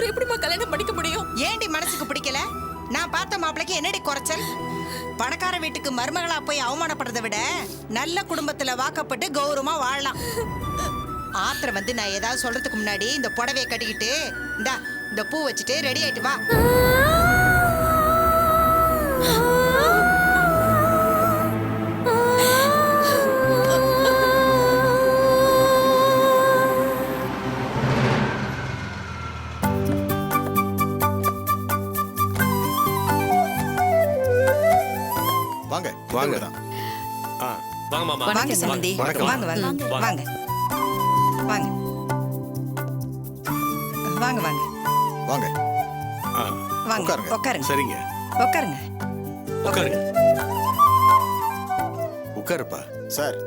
அப்புறம் எப்படிமா கல்யாணம் பண்ணிக்க முடியும்? ஏண்டி மனசுக்கு பிடிக்கல? நான் பார்த்த மாப்பிளைக்கு என்னடி குறைச்சல்? பணக்கார வீட்டுக்கு மருமகளா போய் அவமானப்படுறதை விட நல்ல குடும்பத்துல வாக்கப்பட்டு கௌரவமா வாழலாம். ஆத்திரம் வந்து நான் ஏதாவது சொல்றதுக்கு முன்னாடி இந்த புடவையை கட்டிக்கிட்டு இந்த பூ வச்சுட்டு ரெடி ஆயிட்டு வா. வாங்க வாங்க. வாங்க மாமா. வாங்க சம்பந்தி. வாங்க வாங்க வாங்க வாங்க வாங்க வாங்க வாங்க. வாங்க உட்காருங்க. உட்காருங்க. சரிங்க. உட்காருங்க. உட்காருங்க. உட்காருப்பா. சார்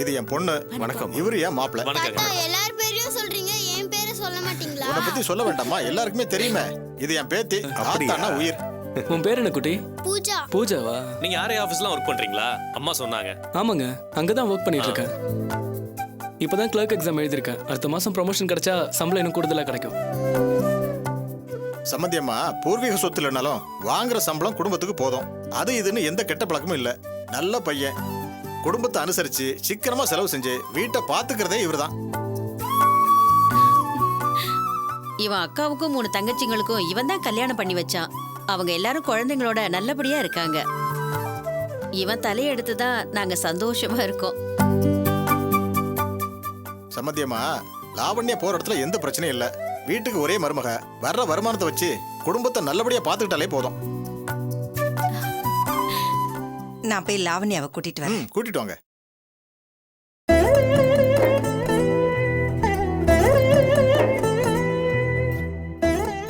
இது என் பொண்ணு. வணக்கம். இவரு என் மாப்பிள்ளை. வணக்கங்க. எல்லார் பேரையும் சொல்றீங்க, என் பேரை சொல்ல மாட்டீங்களா? உன்னை பத்தி சொல்ல வேண்டாமா? எல்லாருக்குமே தெரியுமே. இது என் பேத்தி. ஆத்தானா உயிர். உன் பேர் என்ன குட்டி? பூஜா. பூஜாவா? நீங்க ஆர்ஐ ஆபீஸ்ல ஒர்க் பண்றீங்களா? அம்மா சொன்னாங்க. ஆமாங்க, அங்கதான் ஒர்க் பண்ணிட்டு இருக்கேன். இப்பதான் கிளர்க் எக்ஸாம் எழுதிருக்கேன். அடுத்த மாசம் ப்ரமோஷன் கிடைச்சா சம்பளம் இன்னும் கூடுதலா கிடைக்கும். சம்பந்தியம்மா பூர்வீக சொத்து இல்லைனாலும் வாங்குற சம்பளம் குடும்பத்துக்கு போதும். அது இதுன்னு எந்த கெட்ட பழக்கமும் இல்ல. நல்ல பையன். குடும்பத்தை அனுசரிச்சு சிக்கனமா செலவு செஞ்சு வீட்டை பாத்துக்கிறதே இவர்தான். இவன் அக்காவுக்கும் 3 தங்கச்சிங்களுக்கும் இவன் தான் கல்யாணம் பண்ணி வச்சான். அவங்க எல்லாரும் குழந்தைங்களோட நல்லபடியா இருக்காங்க. இவன் தலையெடுத்துதான் நாங்க சந்தோஷமா இருக்கோம். சம்பந்தியம்மா லாவண்யா போற இடத்துல எந்த பிரச்சனையும் இல்ல. வீட்டுக்கு ஒரே மருமக. வர்ற வருமானத்தை வச்சு குடும்பத்தை நல்லபடியா பாத்துக்கிட்டாலே போதும். நான் போய் லாவண்யாவை கூட்டிட்டு வரேன். கூட்டிட்டு வாங்க.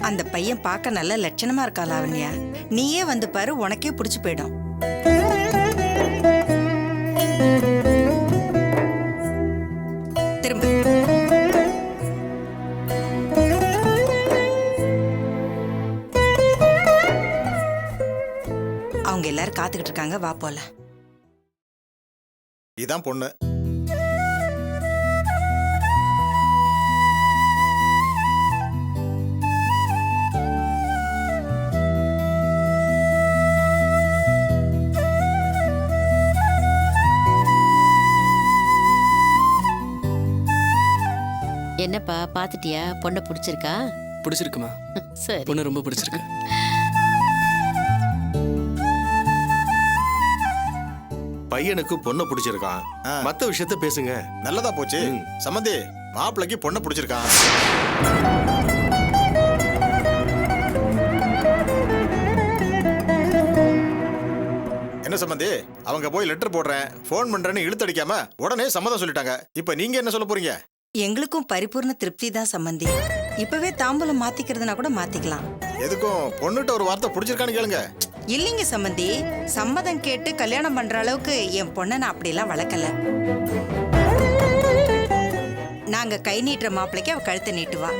அந்த பையன் பார்க்க நல்ல லட்சணமா இருக்கா லாவண்யா. நீயே வந்து பாரு, உனக்கே பிடிச்சு போயிடும். திரும்ப. அவங்க எல்லாரும் காத்துக்கிட்டு இருக்காங்க, வா போல. இதான் பொண்ணு. என்னப்பா பாத்துட்டியா? பொண்ணை பிடிச்சிருக்கா? பிடிச்சிருக்குமா? சரி. பொண்ணு ரொம்ப பிடிச்சிருக்கு. பையனுக்கு பொண்ணை பிடிச்சிருக்கான். மத்த விஷயத்த பேசுங்க. நல்லதா போச்சு. சம்பந்தி மாப்பிளைக்கு பொண்ணை பிடிச்சிருக்கான். என்ன சம்பந்தி, அவங்க போய் லெட்டர் போடுறேன் போன் பண்றேன்னு இழுத்தடிக்காம உடனே சம்மதம் சொல்லிட்டாங்க. இப்ப நீங்க என்ன சொல்ல போறீங்க? எங்களுக்கும் பரிபூர்ண திருப்தி தான் சம்பந்தி. இப்பவே தாம்பூலம் மாத்திக்கிறதுனா கூட மாத்திக்கலாம். எதுக்கும் பொண்ணுட்ட ஒரு வார்த்தை பிடிச்சிருக்கான்னு கேளுங்க. இல்லைங்க சம்பந்தி, சம்மதம் கேட்டு கல்யாணம் பண்ற அளவுக்கு என் பொண்ணை நான் அப்படிலாம் வளர்க்கல. நாங்க கை நீட்டுற மாப்பிளைக்கு அவ கழுத்தை நீட்டுவா.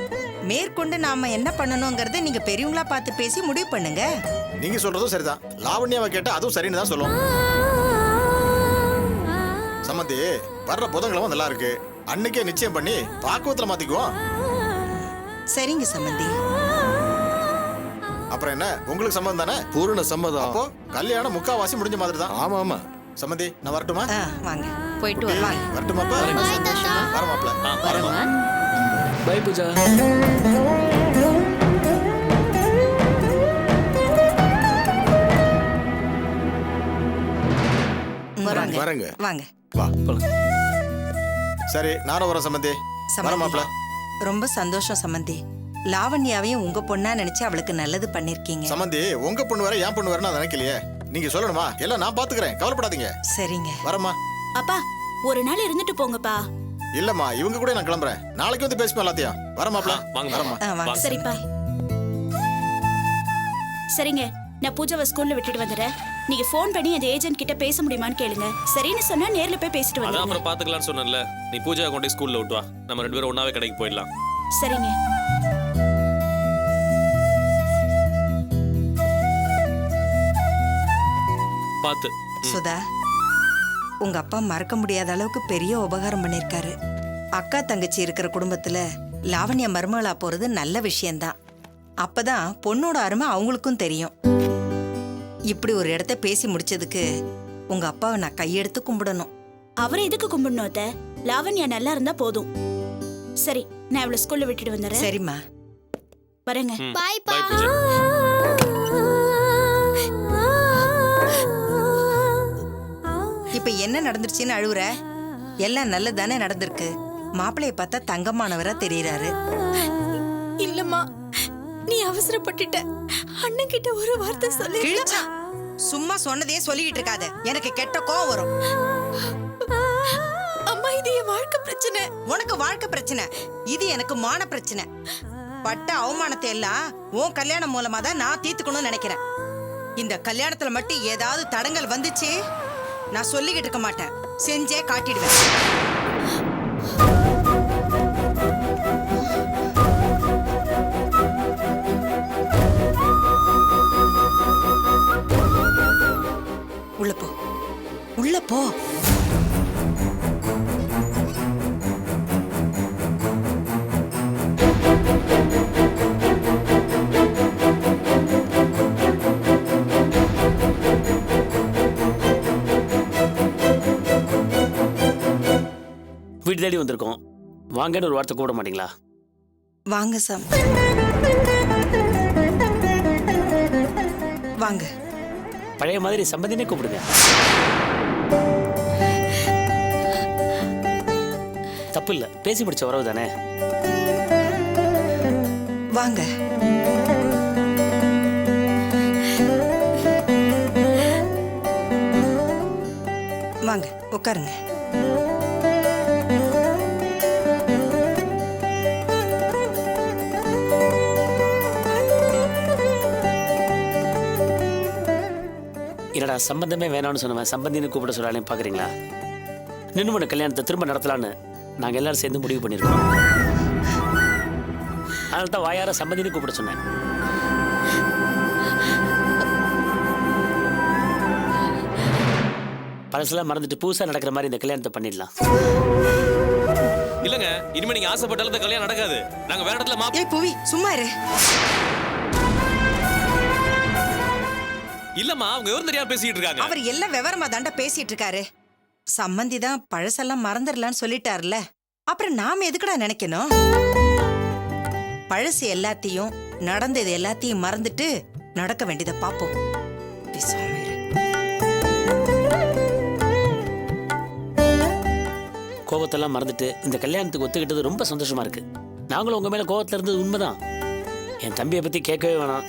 மேற்கொண்டு நாம என்ன பண்ணணுங்கிறத நீங்க பெரியவங்களா பார்த்து பேசி முடிவு பண்ணுங்க. நீங்க சொல்றதும் சரிதான். லாவண்யாவை கேட்டா அதுவும் சரின்னு தான் சொல்லும். சம்மந்தி வர்ற புதன்கிழமை நல்லா இருக்கு. அன்னைக்கே நிச்சயம் பண்ணி பாக்குவத்துல மாத்திக்குவோம். சரிங்க சம்பந்தி. அப்புறம் என்ன, உங்களுக்கு சம்மதம் தானே? பூரண சம்மதம். அப்போ கல்யாணம் முக்காவாசி முடிஞ்ச மாதிரி தான். ஆமா ஆமா. சம்மந்தி நான் வரட்டுமா? வாங்க போயிட்டு குட்டி, வருவாங்க. வரட்டுமாப்பா? வர மாப்பிள்ள. வரமா? பை பூஜா. வராங்க வரங்க. வாங்க. வா. போலாம். சரி நானும் வரேன் சம்மந்தி. வர மாப்பிள்ள. ரொம்ப சந்தோஷம் சம்பந்தி. லாவண்யாவையும் உங்க பொண்ணா நினைச்சு அவளுக்கு நல்லது பண்ணிருக்கீங்க. சம்மந்தி உங்க பொண்ணு வேற என் பொண்ணு வேற நான் நினைக்கலையே. நீங்க சொல்லணுமா? எல்லாம் நான் பாத்துக்கிறேன், கவலைப்படாதீங்க. சரிங்க. வரமா. அப்பா ஒரு நாள் இருந்துட்டு போங்கப்பா. இல்லம்மா இவங்க கூட நான் கிளம்புறேன். நாளைக்கு வந்து பேசுவோம் எல்லாத்தையும். வர மாப்பிள்ள. வாங்க. வரமா. வாங்க. சரிப்பா. சரிங்க, நான் பூஜாவை ஸ்கூல்ல விட்டுட்டு வந்துடுறேன். நீங்க ஃபோன் பண்ணி அந்த ஏஜென்ட் கிட்ட பேச முடியுமான்னு கேளுங்க. சரின்னு சொன்னா நேர்ல போய் பேசிட்டு அதான் வந்துடுங்க. அப்புறம் பாத்துக்கலாம்னு சொன்னேன்ல. நீ பூஜா கொண்டு ஸ்கூல்ல விட்டு வா. நம்ம 2 பேரும் ஒண்ணாவே கடைக்கு போயிடலாம். சரிங்க. பாத்து. சுதா, உங்க அப்பா மறக்க முடியாத அளவுக்கு பெரிய உபகாரம் பண்ணிருக்காரு. அக்கா தங்கச்சி இருக்கிற குடும்பத்துல லாவண்யா மருமகளா போறது நல்ல விஷயம்தான். அப்பதான் பொண்ணோட அருமை அவங்களுக்கும் தெரியும். இப்படி ஒரு இடத்த பேசி முடிச்சதுக்கு உங்க அப்பாவை நான் கையெடுத்து கும்பிடணும். அவரை எதுக்கு கும்பிடணும் அத்தை? லாவண்யா நல்லா இருந்தா போதும். சரி, நான் இவளை ஸ்கூல்ல விட்டுட்டு வந்துடுறேன். சரிம்மா. வரேங்க. பாய்ப்பா. பாய் பூஜா. இப்ப என்ன நடந்துருச்சுன்னு அழுவுற? எல்லாம் நல்லதானே நடந்திருக்கு. மாப்பிள்ளைய பார்த்தா தங்கமானவரா தெரியறாரு. இல்லம்மா, நீ அவசரப்பட்டுட்ட. அண்ணன் கிட்ட ஒரு வார்த்தை சொல்லி. கிழிச்சா சும்மா சொன்னதையே சொல்லிக்கிட்டு இருக்காத, எனக்கு கெட்ட கோவம் வரும். அம்மா, இது என் வாழ்க்கை பிரச்சனை. உனக்கு வாழ்க்கை பிரச்சனை, இது எனக்கு மான பிரச்சனை. பட்ட அவமானத்தை எல்லாம் உன் கல்யாணம் மூலமா தான் நான் தீர்த்துக்கணும்னு நினைக்கிறேன். இந்த கல்யாணத்துல மட்டும் ஏதாவது தடங்கல் வந்துச்சு, நான் சொல்லிக்கிட்டு இருக்க மாட்டேன், செஞ்சே காட்டிடுவேன். உள்ள போ, உள்ள போ. வீடு தேடி வந்திருக்கோம், வாங்கன்னு ஒரு வார்த்தை கூப்பிட மாட்டீங்களா? வாங்க சாம், வாங்க. பழைய மாதிரி சம்பந்தினே கூப்பிடுங்க. தப்பு இல்ல, பேசி முடிச்ச உறவு தானே. வாங்க. வாங்க உட்காருங்க. என்னடா சம்பந்தமே வேணாம்னு சொன்னவன் சம்பந்தின்னு கூப்பிட சொல்லாலே பாக்குறீங்களா? நின்னுமன கல்யாணத்தை திரும்ப நடத்தலான்னு நாங்க எல்லாரும் சேர்ந்து முடிவு பண்ணிருக்கோம். அதனால தான் வாயார சம்பந்தின்னு கூப்பிட சொன்னேன். பழசெல்லாம் மறந்துட்டு புதுசா நடக்கிற மாதிரி இந்த கல்யாணத்தை பண்ணிடலாம். இல்லங்க, இனிமே நீங்க ஆசைப்பட்டாலும் இந்த கல்யாணம் நடக்காது. நாங்க வேற இடத்துல ஏய் புவி, சும்மா இரு. இல்லம்மா, அவங்க எவரும் தெரியாம பேசிட்டு இருக்காங்க. அவர் எல்லாம் விவரமா தாண்டா பேசிட்டு இருக்காரு. சம்மந்தி தான் பழசெல்லாம் மறந்துடலான்னு சொல்லிட்டாருல, அப்புறம் நாம எதுக்குடா நினைக்கணும்? பழசு எல்லாத்தையும் நடந்தது எல்லாத்தையும் மறந்துட்டு நடக்க வேண்டியதை பாப்போம். பேசாம இரு. கோபத்தெல்லாம் மறந்துட்டு இந்த கல்யாணத்துக்கு ஒத்துக்கிட்டது ரொம்ப சந்தோஷமா இருக்கு. நாங்களும் உங்க மேல கோபத்துல இருந்தது உண்மைதான். என் தம்பியை பத்தி கேட்கவே வேணாம்.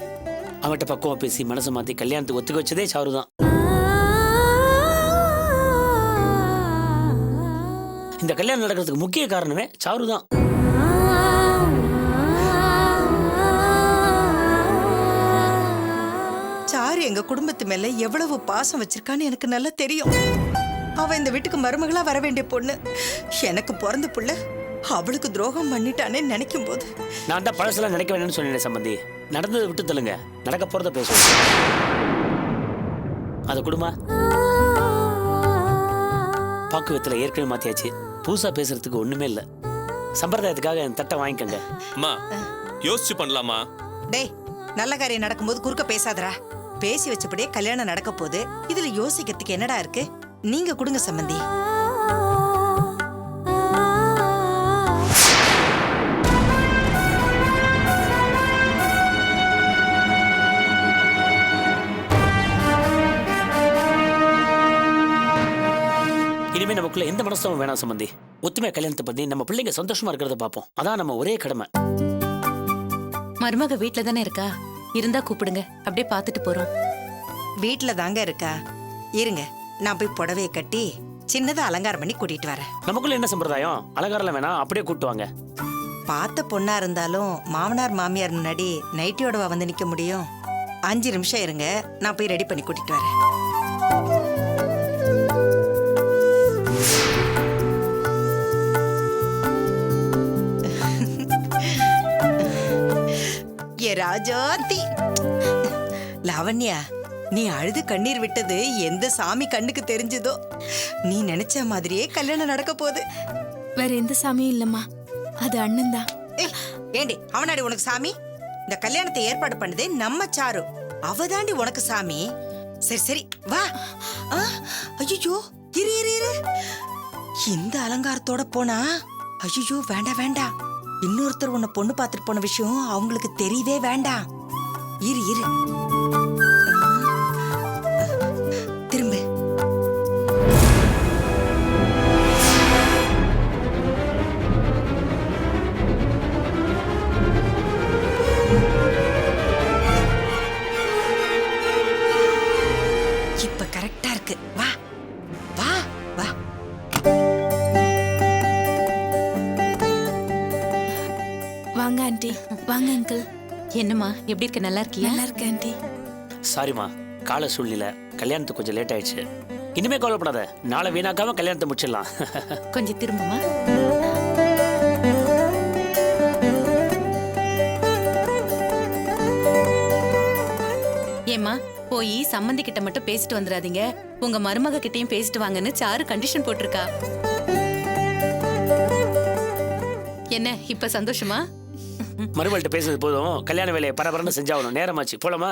அவன்கிட்ட பக்குவமா பேசி மனசை மாத்தி கல்யாணத்துக்கு ஒத்துக்க வச்சதே சாருதான். இந்த கல்யாணம் நடக்கிறதுக்கு முக்கிய காரணமே சாருதான். சாரு எங்க குடும்பத்து மேல எவ்வளவு பாசம் வச்சிருக்கான்னு எனக்கு நல்லா தெரியும். அவ இந்த வீட்டுக்கு மருமகளா வர வேண்டிய பொண்ணு. எனக்கு பிறந்த புள்ள அவளுக்கு துரோகம் பண்ணிட்டானே நினைக்கும் போது நான் தான் பழசெல்லாம் நினைக்க வேணும்னு சொன்னேன் சம்பந்தி. நடந்ததை விட்டு தள்ளுங்க, நடக்க போறத பேசுவோம். அது குடும்பம் பாக்குவத்துல ஏற்கனவே மாத்தியாச்சு. புதுசா பேசுறதுக்கு ஒண்ணுமே இல்ல. சம்பிரதாயத்துக்காக என் தட்டை வாங்கிக்கங்க. அம்மா, யோசிச்சு பண்ணலாமா? டேய், நல்ல காரியம் நடக்கும்போது குறுக்க பேசாதடா. பேசி வச்சபடியே கல்யாணம் நடக்க போகுது, இதுல யோசிக்கிறதுக்கு என்னடா இருக்கு? நீங்க கொடுங்க சம்பந்தி. இனிமே நமக்குள்ள எந்த மனசும் வேணாம் சம்பந்தி. ஒத்துமையா கல்யாணத்தை பத்தி நம்ம பிள்ளைங்க சந்தோஷமா இருக்கிறத பார்ப்போம். அதான் நம்ம ஒரே கடமை. மருமக வீட்ல தானே இருக்கா, இருந்தா கூப்பிடுங்க, அப்படியே பார்த்துட்டு போறோம். வீட்டுல தாங்க இருக்கா. இருங்க, நான் போய் புடவைய கட்டி சின்னதா அலங்காரம் பண்ணி கூட்டிட்டு வரேன். நமக்குள்ள என்ன சம்பிரதாயம்? அலங்காரம் வேணாம், அப்படியே கூட்டு வாங்க. பார்த்த பொண்ணா இருந்தாலும் மாமனார் மாமியார் முன்னாடி நைட்டியோடவா வந்து நிக்க முடியும்? 5 நிமிஷம் இருங்க, நான் போய் ரெடி பண்ணி கூட்டிட்டு வரேன். ஏ ராஜாத்தி. லாவண்யா, நீ அழுது கண்ணீர் விட்டது எந்த சாமி கண்ணுக்கு தெரிஞ்சதோ, நீ நினைச்ச மாதிரியே கல்யாணம் நடக்க போகுது. வேற எந்த சாமியும் இல்லம்மா, அது அண்ணன் தான். ஏய், ஏண்டி அவனாடி உனக்கு சாமி? இந்த கல்யாணத்தை ஏற்பாடு பண்ணதே நம்ம சாரு. அவதாண்டி உனக்கு சாமி. சரி சரி வா. ஐயோ இரு இரு இரு. இந்த அலங்காரத்தோட போனா ஐயோ வேண்டாம் வேண்டாம். இன்னொருத்தர் உன்னை பொண்ணு பார்த்துட்டு போன விஷயம் அவங்களுக்கு தெரியவே வேண்டாம். இரு இரு. திரும்ப. இப்ப கரெக்டா இருக்கு. வா வா வா. வாங்க ஆண்டி. வாங்க அங்கிள். என்னம்மா எப்படி இருக்க? நல்லா இருக்கியா? நல்லா இருக்கு ஆண்டி. சாரிம்மா, கால சூழ்நிலை கல்யாணத்துக்கு கொஞ்சம் லேட் ஆயிடுச்சு. இனிமே கவலைப்படாத, நாளை வீணாக்காம கல்யாணத்தை முடிச்சிடலாம். கொஞ்சம் திரும்பமா. ஏம்மா போய் சம்மந்தி கிட்ட மட்டும் பேசிட்டு வந்துடாதீங்க. உங்க மருமக கிட்டயும் பேசிட்டு வாங்கன்னு சாரு கண்டிஷன் போட்டிருக்கா. என்ன இப்ப சந்தோஷமா? மறுபடியும் பேசுறது போதும், கல்யாண வேலையை பரபரன்னு செஞ்சாகணும். நேரமாச்சு, போலாமா?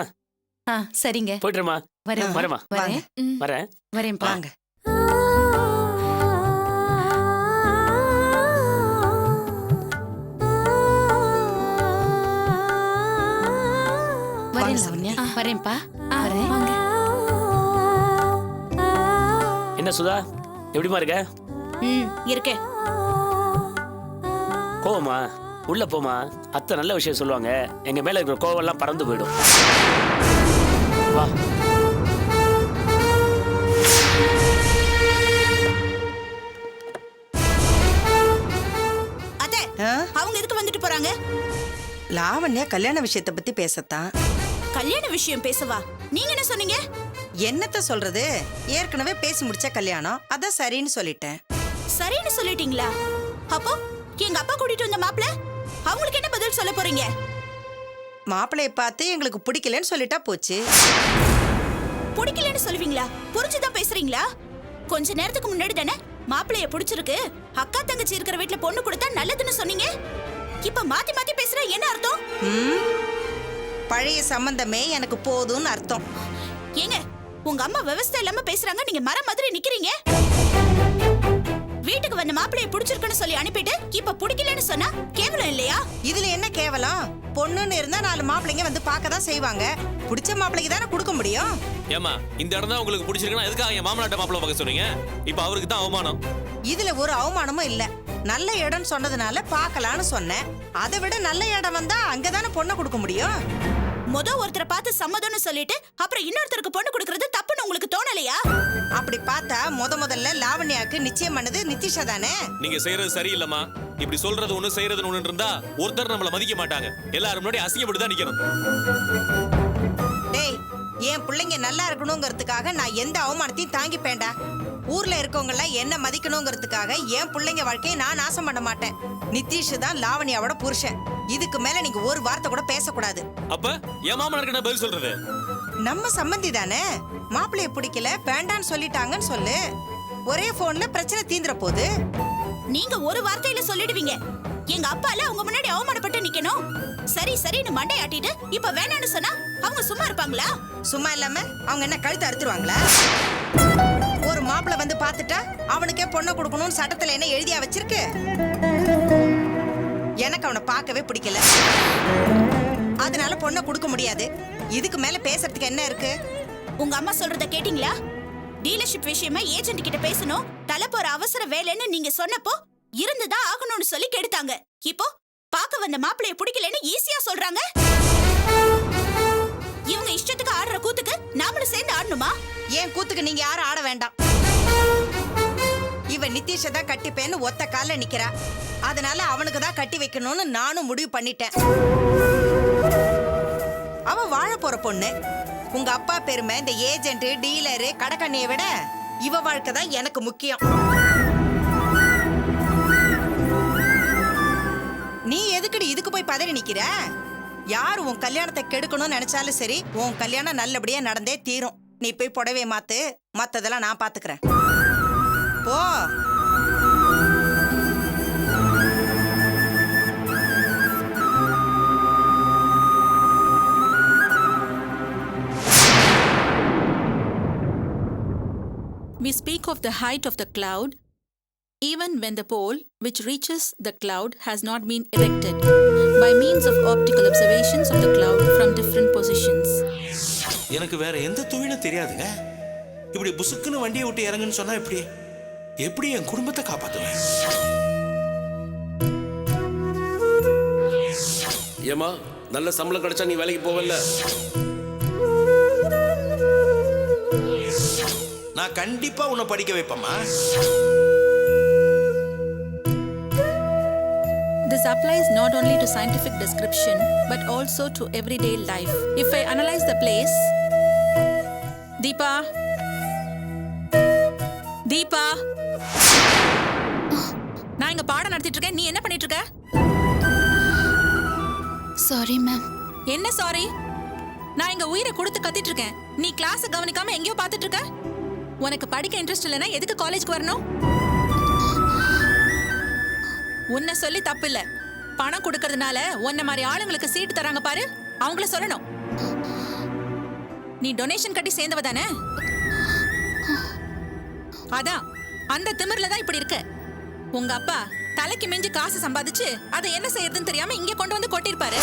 சரிங்க. போயிட்டுமா? வரேன் வரமா? வரேன் வரேன் வரேன்ப்பா. வாங்க. வரேன் லாவண்யா. வரேன்ப்பா. வரேன். என்ன சுதா, எப்படிமா இருக்க? இருக்கேன். கோவமா? உள்ள போமா, அத்தை நல்ல விஷயம் சொல்லுவாங்க. எங்க மேல இருக்கிற கோவம் எல்லாம் பறந்து போயிடும். வா. அத்தை, அவங்க எதுக்கு வந்துட்டு போறாங்க? லாவண்யா கல்யாண விஷயத்தை பத்தி பேசத்தான். கல்யாண விஷயம் பேசவா? நீங்க என்ன சொன்னீங்க? என்னத்த சொல்றது, ஏற்கனவே பேசி முடிச்ச கல்யாணம், அதான் சரின்னு சொல்லிட்டேன். சரின்னு சொல்லிட்டீங்களா? அப்போ எங்க அப்பா கூட்டிட்டு வந்த மாப்பிள, அவங்களுக்கு என்ன பதில் சொல்ல போறீங்க? மாப்பிளைய பார்த்து எங்களுக்கு பிடிக்கலன்னு சொல்லிட்டா போச்சு. பிடிக்கலன்னு சொல்லுவீங்களா? புரிஞ்சுதான் பேசுறீங்களா? கொஞ்ச நேரத்துக்கு முன்னாடி தானே மாப்பிளைய பிடிச்சிருக்கு, அக்கா தங்கச்சி இருக்கிற வீட்டுல பொண்ணு கொடுத்தா நல்லதுன்னு சொன்னீங்க. இப்ப மாத்தி மாத்தி பேசுற என்ன அர்த்தம்? பழைய சம்பந்தமே எனக்கு போதும்னு அர்த்தம். ஏங்க, உங்க அம்மா விவசாயம் இல்லாம பேசுறாங்க, நீங்க மரம் மாதிரி நிக்கிறீங்க. வீட்டுக்கு வந்த மாப்பிளைய பிடிச்சிருக்குன்னு சொல்லி அனுப்பிட்டு இப்ப பிடிக்கலன்னு சொன்னா கேவலம் இல்லையா? இதுல என்ன கேவலம்? பொண்ணுன்னு இருந்தா 4 மாப்பிள்ளைங்க வந்து பார்க்க தான் செய்வாங்க. பிடிச்ச மாப்பிள்ளைக்கு தானே கொடுக்க முடியும். ஏமா, இந்த இடம் தான் உங்களுக்கு பிடிச்சிருக்குன்னா எதுக்காக என் மாமனாட்ட மாப்பிள்ளை பார்க்க சொன்னீங்க? இப்ப அவருக்கு தான் அவமானம். இதுல ஒரு அவமானமும் இல்ல. நல்ல இடம் சொன்னதுனால பார்க்கலான்னு சொன்னேன். அதை விட நல்ல இடம் வந்தா அங்கதானே பொண்ணை கொடுக்க முடியும். ஒருத்தரை பார்த்து சம்மதம்னு சொல்லிட்டு அப்புறம் இன்னொருத்தருக்கு பொண்ணு கொடுக்கறது தப்புன்னு உங்களுக்கு தோணலையா? அப்படி பார்த்தா முதல்ல லாவண்யாக்கு நிச்சயம் பண்ணது நிதிஷா தானே. நீங்க செய்யறது சரியில்லம்மா. இப்படி சொல்றது ஒண்ணு செய்யறது ஒண்ணு இருந்தா ஒருத்தர் நம்மள மதிக்க மாட்டாங்க. எல்லாரும் முன்னாடி அசிங்கப்பட்டு தான் நிக்கணும். டேய், என் பிள்ளைங்க நல்லா இருக்கணுங்கிறதுக்காக நான் எந்த அவமானத்தையும் தாங்கிப்பேன்டா. ஊர்ல இருக்கவங்க எல்லாம் என்ன மதிக்கணுங்கிறதுக்காக என் பிள்ளைங்க வாழ்க்கையை நான் நாசம் பண்ண மாட்டேன். நிதிஷ் தான் லாவண்யாவோட புருஷன். இதுக்கு மேல நீங்க ஒரு வார்த்தை கூட பேசக்கூடாது. அப்ப என் மாமனாருக்கு என்ன பதில் சொல்றது? நம்ம சம்பந்தி தானே, மாப்பிள்ளைய பிடிக்கல வேண்டான்னு சொல்லிட்டாங்கன்னு சொல்லு. ஒரே போன்ல பிரச்சனை தீந்துற போது. நீங்க ஒரு வார்த்தையில சொல்லிடுவீங்க. எங்க அப்பால அவங்க முன்னாடி அவமானப்பட்டு நிக்கணும். சரி சரின்னு மண்டை ஆட்டிட்டு இப்ப வேணான்னு சொன்னா அவங்க சும்மா இருப்பாங்களா? சும்மா இல்லாம அவங்க என்ன கழுத்து அறுத்துருவாங்களா? ஒரு மாப்பிள்ளை வந்து பார்த்துட்டா அவனுக்கே பொண்ணை கொடுக்கணும்னு சட்டத்துல என்ன எழுதியா வச்சிருக்கு? எனக்கு அவனை பார்க்கவே பிடிக்கல, அதனால பொண்ணை கொடுக்க முடியாது. இதுக்கு மேல பேசுறதுக்கு என்ன இருக்கு? உங்க அம்மா சொல்றத கேட்டீங்களா? டீலர்ஷிப் விஷயமா ஏஜென்ட் கிட்ட பேசணும், தலை போற அவசர வேலைன்னு நீங்க சொன்னப்போ இருந்துதான் ஆகணும்னு சொல்லி கெடுத்தாங்க. இப்போ பார்க்க வந்த மாப்பிளைய பிடிக்கலன்னு ஈஸியா சொல்றாங்க. இவங்க இஷ்டத்துக்கு ஆடுற கூத்துக்கு நாமளும் சேர்ந்து ஆடணுமா? ஏன் கூத்துக்கு நீங்க யாரும் ஆட வேண்டாம். இவன் நிதிஷை தான் கட்டிப்பேன்னு ஒத்த கால நிக்கிறா. அதனால அவனுக்கு தான் கட்டி வைக்கணும்னு நானும் முடிவு பண்ணிட்டேன். அவ வாழ போற பொண்ணு. உங்க அப்பா பெருமை, இந்த ஏஜென்ட், டீலரு, கடைக்கண்ணியை விட இவ வாழ்க்கை தான் எனக்கு முக்கியம். நீ எதுக்குடி இதுக்கு போய் பதறி நிக்கிற? யார் உன் கல்யாணத்தை கெடுக்கணும்னு நினைச்சாலும் சரி, உன் கல்யாணம் நல்லபடியா நடந்தே தீரும். நீ போய் புடவை மாத்து, மத்ததெல்லாம் நான் பாத்துக்கிறேன். போ. we speak of the height of the cloud even when the pole which reaches the cloud has not been erected by means of optical observations of the cloud from different positions. எனக்கு வேற எந்த தொழிலும் தெரியாதுங்க. இப்படி புசுக்குன்னு வண்டியை விட்டு இறங்குன்னு சொன்னா எப்படி என் குடும்பத்தை காப்பாத்துவேன்? ஏமா நல்ல சம்பளம் கிடைச்சா நீ வேலைக்கு போவல்ல? நான் கண்டிப்பா உன்னை படிக்க வைப்பேம்மா. This applies not only to scientific description but also to everyday life. If I analyze the place, Deepa, நான் இங்க பாடம் நடத்திட்டு இருக்கேன், நீ என்ன பண்ணிட்டு இருக்க? Sorry ma'am. என்ன சாரி? நான் இங்க உயிரை கொடுத்து கத்திட்டு இருக்கேன், நீ கிளாஸ் கவனிக்காம எங்கேயோ பார்த்துட்டு இருக்க. உனக்கு படிக்க இன்ட்ரெஸ்ட் இல்லைன்னா எதுக்கு காலேஜ்க்கு வரணும்? உன்னை சொல்லி தப்பு இல்ல, பணம் கொடுக்கறதுனால உன்ன மாதிரி ஆளுங்களுக்கு சீட்டு தராங்க பாரு, அவங்கள சொல்லணும். நீ டொனேஷன் கட்டி சேர்ந்தவ தானே? அதான் அந்த திமிர்ல தான் இப்படி இருக்க. உங்க அப்பா தலைக்கு மிஞ்சி காசு சம்பாதிச்சு அதை என்ன செய்யறதுன்னு தெரியாம இங்க கொண்டு வந்து கொட்டிருப்பாரு.